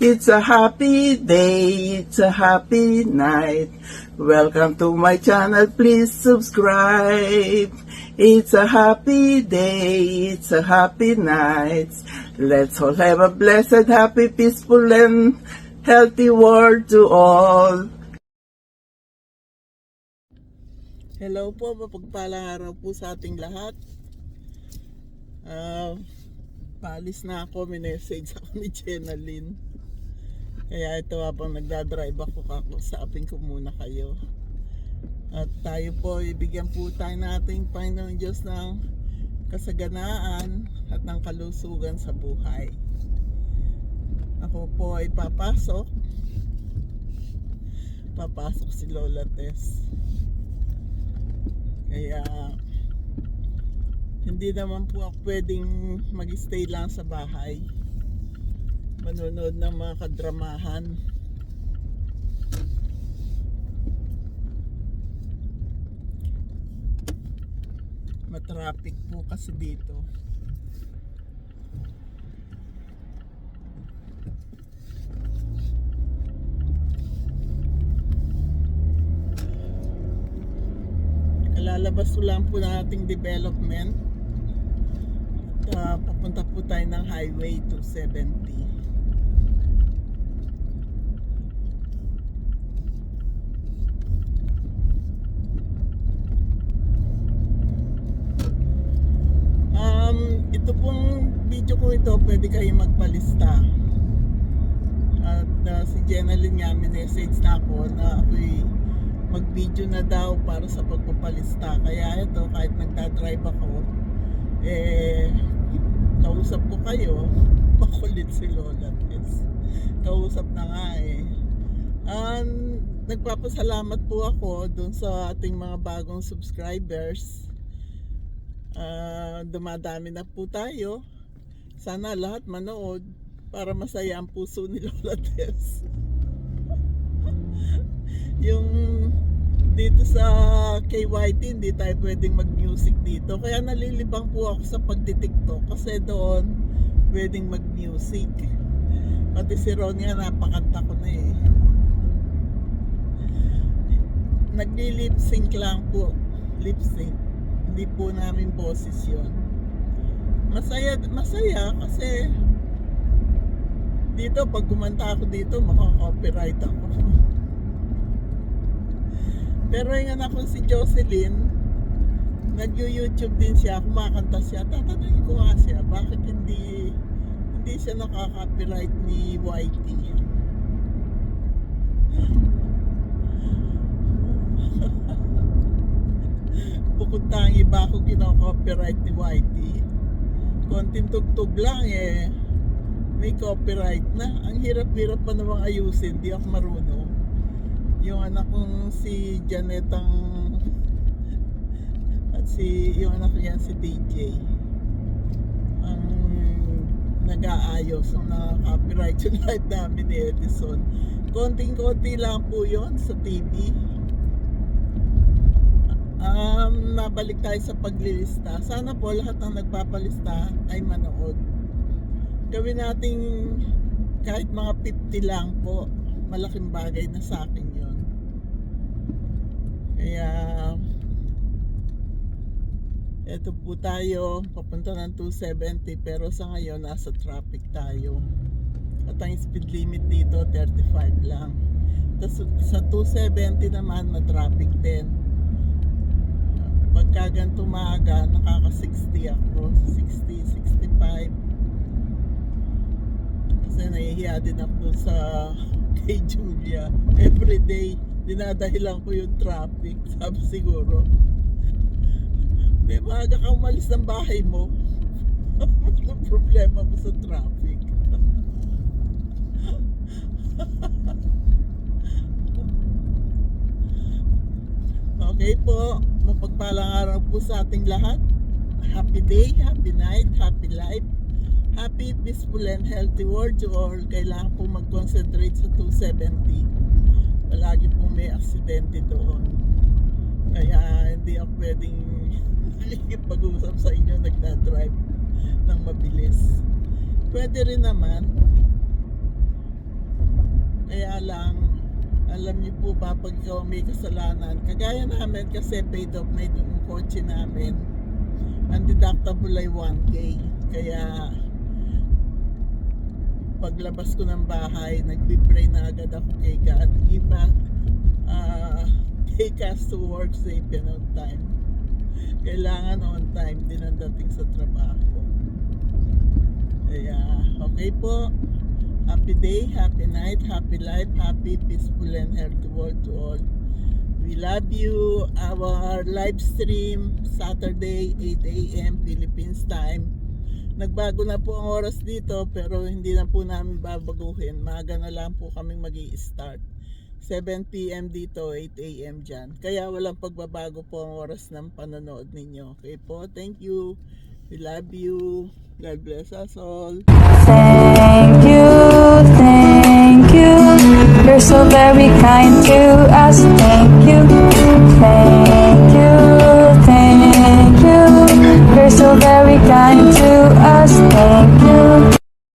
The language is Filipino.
It's a happy day, it's a happy night. Welcome to my channel, please subscribe. It's a happy day, it's a happy night. Let's all have a blessed, happy, peaceful, and healthy world to all. Hello po, mapagpalang araw po sa ating lahat. Paalis na ako, may message ako ni Jenalyn. Kaya ito habang nagdadrive ako, kakusapin ko muna kayo. At tayo po, ibigyan po tayo nating Panginoon Diyos ng kasaganaan at ng kalusugan sa buhay. Ako po ay papasok si Lola Tess. Kaya hindi naman po ako pwedeng mag-stay lang sa bahay, manonood ng mga kadramahan. Matraffic po kasi dito. Lalabas ko lang po ng ating development. Papunta po tayo ng Highway 270. Ito pong video ko ito, pwede kayong magpalista. At si Jenalyn nga, message na ako na ako'y mag-video na daw para sa pagpapalista. Kaya ito, kahit nagdadrive ako, kausap ko kayo. Makulit si Lola Tess. Kausap na nga nagpapasalamat po ako dun sa ating mga bagong subscribers. Dumadami na po tayo. Sana lahat manood para masaya ang puso ni Lola Tess. Yung dito sa KYT hindi tayo pwedeng mag-music dito, kaya nalilibang po ako sa pagtitiktok kasi doon pwedeng mag-music. Pati si Ron nga, napakanta ko na nagli-lip sync lang po, lip sync, hindi po namin boses yun. Masaya kasi dito pag kumanta ako dito makaka-copyright ako. Pero yung anak ko si Jocelyn, nag-YouTube din siya, kumakanta siya. Tatanungin ko nga siya, bakit hindi siya nakaka-copyright ni YT? Bukod tangi ba ako kinaka-copyright ni YT? Konting tugtog lang may copyright na. Ang hirap-hirap pa namang ayusin, di ako marunong. Yung anak kong si Janetang at yung anak niya si DJ ang nag-aayos ng copyright yung live namin ni Edison. Konting-konti lang po yon sa TV. Nabalik tayo sa paglilista. Sana po lahat ng nagpapalista ay manood. Gawin nating kahit mga 50 lang po, malaking bagay na sa akin yun. Kaya eto po tayo, papunta ng 270, pero sa ngayon nasa traffic tayo. At ang speed limit dito 35 lang. Tapos sa 270 naman matraffic din. Pagka ganito maaga, nakaka-60 ako, 60, 65. Kasi nahihiya din ako sa kay Julia. Everyday dinadahilan ko yung traffic. Sabi siguro, may maaga kang umalis ng bahay mo. Anong problema mo sa traffic? Okay po, mapagpalang araw po sa ating lahat. Happy day, happy night, happy life, happy, peaceful, and healthy world to all. Kailangan po mag-concentrate sa 270. Palagi po may aksidente doon. Kaya hindi ako pwedeng pag-usap sa inyo nagdadrive ng mabilis. Pwede rin naman Kaya lang, alam niyo po ba, pag ikaw may kasalanan, kagaya namin kasi paid off na yung kotse namin, ang deductible ay 1K. Kaya paglabas ko ng bahay, nagpipray na agad ako kay God, take us to work safe and on time. Kailangan on time din ang dating sa trabaho. Kaya okay po, happy day, happy night, happy life, happy, peaceful and healthy world to all. We love you. Our live stream Saturday 8 a.m. Philippines time. Nagbago na po ang oras dito pero hindi na po namin babaguhin. Maaga na lang po kaming magi-start. 7 p.m. dito, 8 a.m. dyan. Kaya walang pagbabago po ang oras ng panonood ninyo. Okay po, thank you. We love you. God bless us all. Thank you, thank you. You're so very kind to us. Thank you, thank you, thank you. You're so very kind to